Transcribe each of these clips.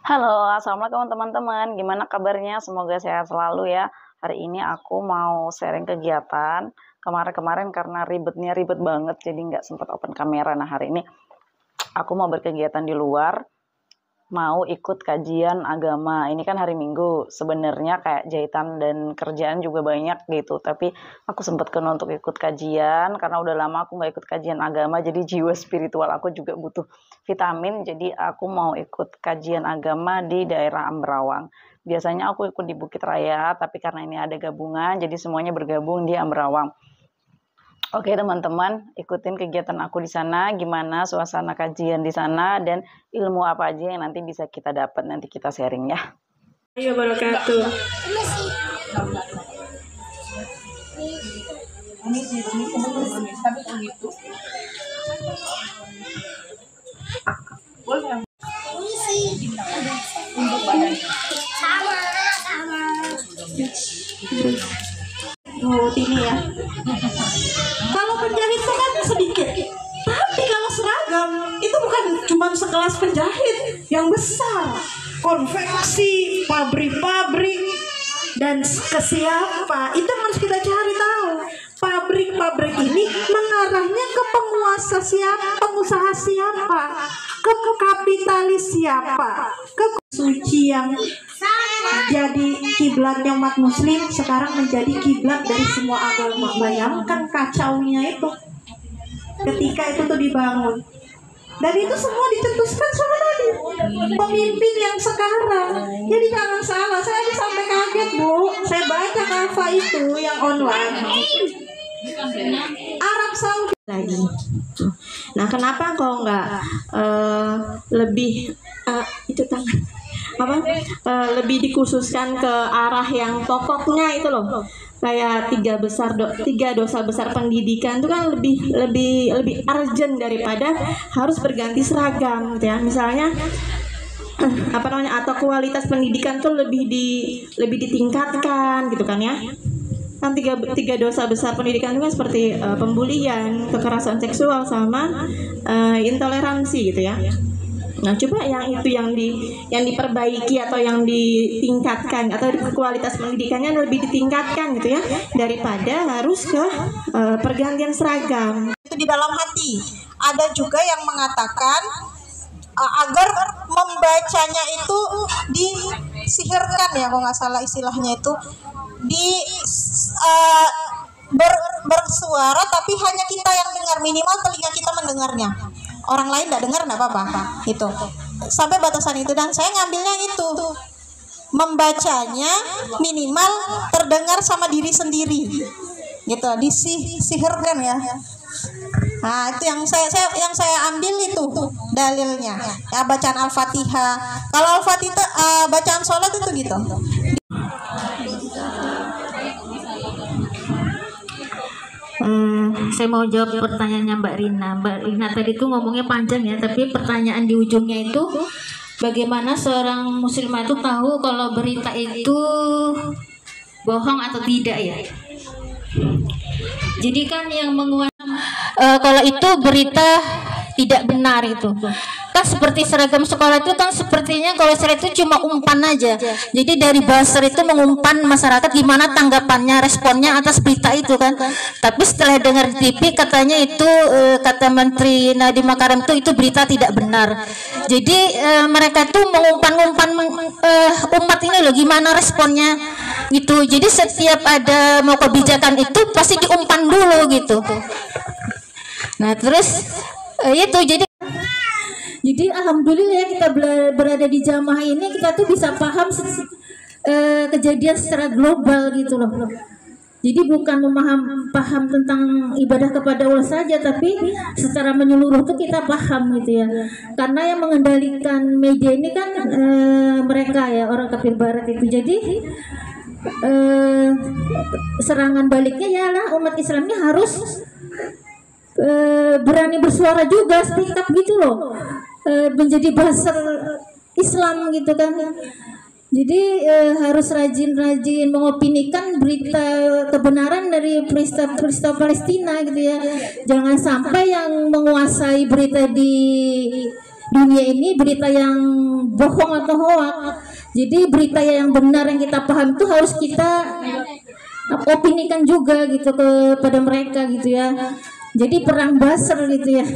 Halo, assalamualaikum teman-teman. Gimana kabarnya? Semoga sehat selalu ya. Hari ini aku mau sharing kegiatan. Kemarin-kemarin karena ribet banget, jadi nggak sempat open kamera. Nah hari ini aku mau berkegiatan di luar, mau ikut kajian agama. Ini kan hari Minggu. Sebenarnya kayak jahitan dan kerjaan juga banyak gitu. Tapi aku sempatkan untuk ikut kajian karena udah lama aku nggak ikut kajian agama. Jadi jiwa spiritual aku juga butuh vitamin. Jadi aku mau ikut kajian agama di daerah Ambrawang. Biasanya aku ikut di Bukit Raya, tapi karena ini ada gabungan, jadi semuanya bergabung di Ambrawang. Oke teman-teman, ikutin kegiatan aku di sana, gimana suasana kajian di sana dan ilmu apa aja yang nanti bisa kita dapat, nanti kita sharing ya. Ayo wabarakatuh. Ini ya. Kalau penjahit itu kan sedikit, tapi kalau seragam itu bukan cuma sekelas penjahit yang besar, konveksi, pabrik-pabrik, dan ke siapa itu harus kita cari tahu. Pabrik-pabrik ini mengarahnya ke penguasa siapa, pengusaha siapa, ke kapitalis siapa, ke suci yang jadi kiblatnya umat muslim sekarang menjadi kiblat dari semua agama. Bayangkan kacaunya itu ketika itu tuh dibangun, dan itu semua dicetuskan sama Nabi, pemimpin yang sekarang. Jadi jangan salah, saya aja sampai kaget Bu, saya baca kafah itu yang online Arab Saudi lagi. Nah kenapa kok nggak lebih itu tangan apa lebih dikhususkan ke arah yang pokoknya itu loh, kayak tiga dosa besar pendidikan itu kan lebih urgent daripada harus berganti seragam gitu ya. Misalnya apa namanya, atau kualitas pendidikan tuh lebih ditingkatkan gitu kan ya. Kan tiga dosa besar pendidikan itu kan seperti pembulian, kekerasan seksual, sama intoleransi gitu ya. Nah, coba yang itu yang diperbaiki atau yang ditingkatkan, atau kualitas pendidikannya lebih ditingkatkan gitu ya, daripada harus ke pergantian seragam. Itu di dalam hati. Ada juga yang mengatakan agar membacanya itu disihirkan ya, kalau nggak salah istilahnya itu, bersuara tapi hanya kita yang dengar, minimal telinga kita mendengarnya, orang lain nggak dengar nggak apa-apa itu, sampai batasan itu. Dan saya ngambilnya itu, membacanya minimal terdengar sama diri sendiri gitu, disihirkan ya. Nah itu yang saya ambil itu dalilnya ya, bacaan Al-Fatihah. Kalau Al-Fatihah bacaan sholat itu gitu. Saya mau jawab pertanyaannya Mbak Rina. Mbak Rina tadi tuh ngomongnya panjang ya, tapi pertanyaan di ujungnya itu bagaimana seorang muslimah itu tahu kalau berita itu bohong atau tidak ya. Jadi kan yang menguatkan kalau itu berita tidak benar itu kan seperti seragam sekolah itu kan sepertinya kalau saya itu cuma umpan aja. Jadi dari buzzer itu mengumpan masyarakat gimana tanggapannya, responnya atas berita itu kan. Tapi setelah dengar di TV katanya itu kata Menteri Nadiem Makarim itu berita tidak benar. Jadi mereka tuh mengumpan-umpan umat ini loh gimana responnya gitu. Jadi setiap ada mau kebijakan itu pasti diumpan dulu gitu. Nah terus itu jadi alhamdulillah ya kita berada di jamaah ini, kita tuh bisa paham kejadian secara global gitu loh. Jadi bukan paham tentang ibadah kepada Allah saja, tapi secara menyeluruh tuh kita paham gitu ya. Karena yang mengendalikan media ini kan mereka ya, orang kafir barat itu. Jadi serangan baliknya ya lah umat Islamnya harus berani bersuara juga, speak up gitu loh, menjadi buzzer Islam gitu kan. Jadi harus rajin-rajin mengopinikan berita kebenaran dari peristiwa Palestina gitu ya. Jangan sampai yang menguasai berita di dunia ini berita yang bohong atau hoak. Jadi berita yang benar yang kita paham itu harus kita opinikan juga gitu kepada mereka gitu ya. Jadi perang buzzer gitu ya.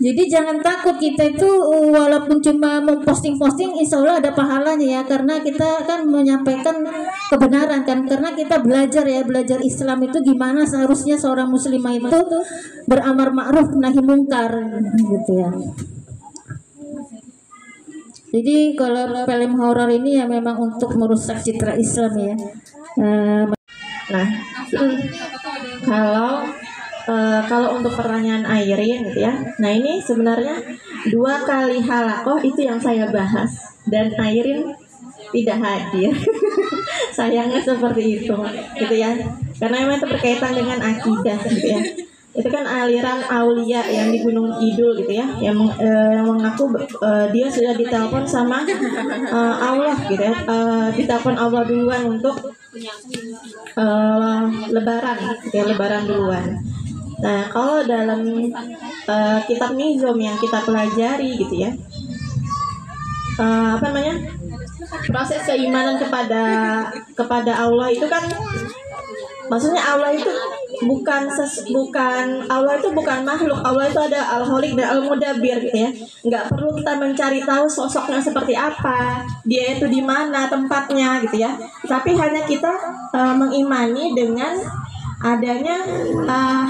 Jadi jangan takut, kita itu walaupun cuma memposting-posting insya Allah ada pahalanya ya, karena kita kan menyampaikan kebenaran kan, karena kita belajar Islam itu gimana seharusnya seorang muslimah itu beramar ma'ruf nahi mungkar gitu ya. Jadi kalau film horor ini ya memang untuk merusak citra Islam ya. Kalau untuk pertanyaan Airin gitu ya, nah ini sebenarnya 2 kali halakoh itu yang saya bahas dan Airin tidak hadir. Sayangnya seperti itu gitu ya, karena memang itu berkaitan dengan akidah gitu ya. Itu kan aliran aulia yang di Gunung Kidul gitu ya, yang mengaku dia sudah ditelepon sama Allah gitu ya, ditelepon Allah duluan untuk lebaran gitu ya, lebaran duluan. Nah, kalau dalam kitab Nizam yang kita pelajari gitu ya, proses keimanan kepada Allah itu kan, maksudnya Allah itu bukan Allah itu bukan makhluk. Allah itu ada Al-Khaliq dan Al-Mudabbir gitu ya. Nggak perlu kita mencari tahu sosoknya seperti apa, dia itu di mana tempatnya gitu ya. Tapi hanya kita mengimani dengan adanya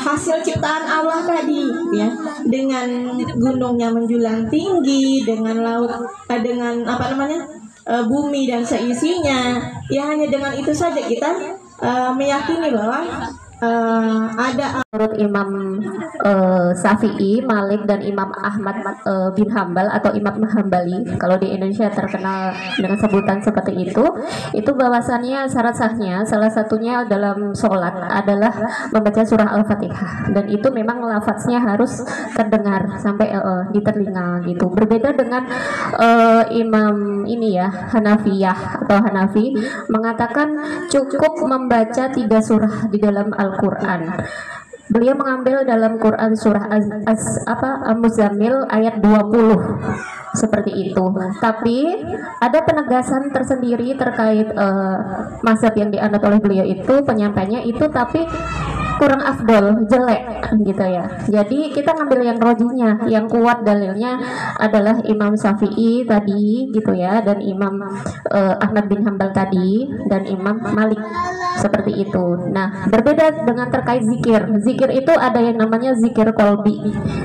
hasil ciptaan Allah tadi ya, dengan gunungnya menjulang tinggi, dengan laut, dengan bumi dan seisinya ya. Hanya dengan itu saja kita meyakini bahwa ada menurut Imam Syafi'i, Malik dan Imam Ahmad bin Hambal atau Imam Hambali, kalau di Indonesia terkenal dengan sebutan seperti itu bahwasannya syarat sahnya salah satunya dalam sholat adalah membaca surah Al-Fatihah, dan itu memang lafaznya harus terdengar sampai di telinga gitu. Berbeda dengan Imam ini ya, Hanafiyah atau Hanafi mengatakan cukup membaca 3 surah di dalam Al-Quran. Beliau mengambil dalam Quran surah Al-Muzammil ayat 20 seperti itu. Tapi ada penegasan tersendiri terkait mazhab yang dianut oleh beliau itu, penyampainya itu tapi kurang afdol, jelek gitu ya. Jadi kita ngambil yang rojinya, yang kuat dalilnya adalah Imam Syafi'i tadi gitu ya, dan Imam Ahmad bin Hambal tadi, dan Imam Malik seperti itu. Nah, berbeda dengan terkait zikir. Zikir itu ada yang namanya zikir kolbi.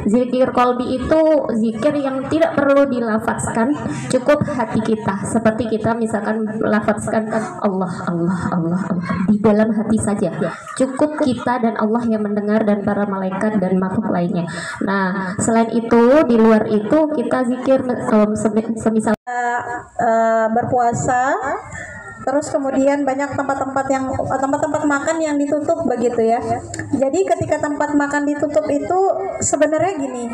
Zikir kolbi itu zikir yang tidak perlu dilafazkan, cukup hati kita. Seperti kita misalkan melafazkan Allah, Allah, Allah, Allah di dalam hati saja. Cukup kita dan Allah yang mendengar, dan para malaikat dan makhluk lainnya. Nah, selain itu, di luar itu kita zikir semisal berpuasa, terus kemudian banyak tempat-tempat makan yang ditutup begitu ya. Jadi ketika tempat makan ditutup itu sebenarnya gini,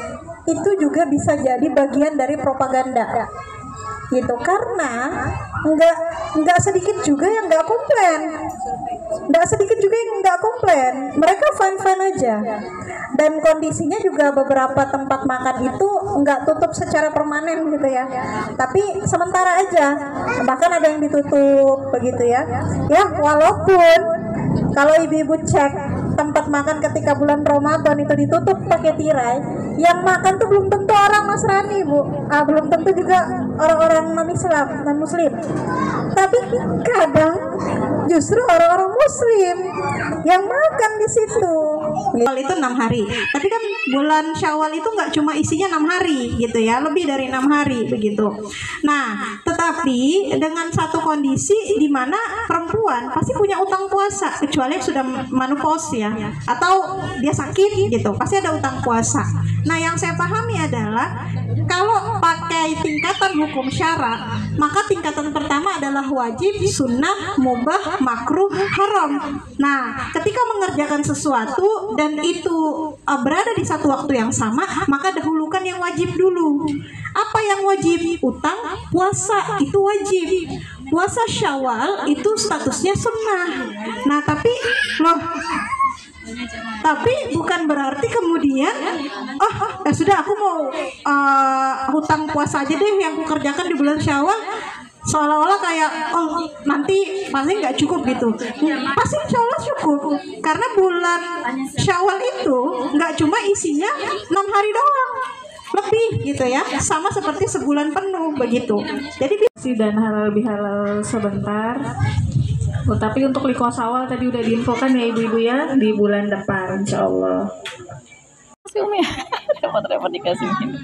itu juga bisa jadi bagian dari propaganda gitu, karena nggak sedikit juga yang nggak komplain, mereka fine aja, dan kondisinya juga beberapa tempat makan itu nggak tutup secara permanen gitu ya, tapi sementara aja, bahkan ada yang ditutup begitu ya. Walaupun kalau ibu-ibu cek tempat makan ketika bulan Ramadan itu ditutup pakai tirai, yang makan tuh belum tentu orang Nasrani, Bu. Belum tentu juga orang-orang non-Islam, non-Muslim. Tapi kadang justru orang-orang Muslim yang makan di situ. Syawal itu 6 hari. Tapi kan bulan Syawal itu nggak cuma isinya 6 hari gitu ya, lebih dari 6 hari begitu. Nah, tetapi dengan satu kondisi di mana perempuan pasti punya utang puasa, kecuali yang sudah menopause ya, atau dia sakit gitu, pasti ada utang puasa. Nah, yang saya pahami adalah kalau pakai tingkatan hukum syara, maka tingkatan pertama adalah wajib, sunnah, mubah, makruh, haram. Nah, ketika mengerjakan sesuatu dan itu berada di satu waktu yang sama, maka dahulukan yang wajib dulu. Apa yang wajib? Utang, puasa itu wajib. Puasa Syawal itu statusnya sunnah. Nah, tapi loh Tapi bukan berarti kemudian ya sudah aku mau hutang puasa aja deh yang aku kerjakan di bulan Syawal, seolah-olah kayak nanti paling nggak cukup gitu. Pasti insya Allah cukup, karena bulan Syawal itu nggak cuma isinya 6 hari doang, lebih gitu ya, sama seperti sebulan penuh begitu. Jadi dan halal bihalal sebentar. Tapi untuk liqa'ah Syawal tadi udah diinfokan ya ibu-ibu ya, di bulan depan insya Allah. Kasih Umi, repot-repot dikasih ini.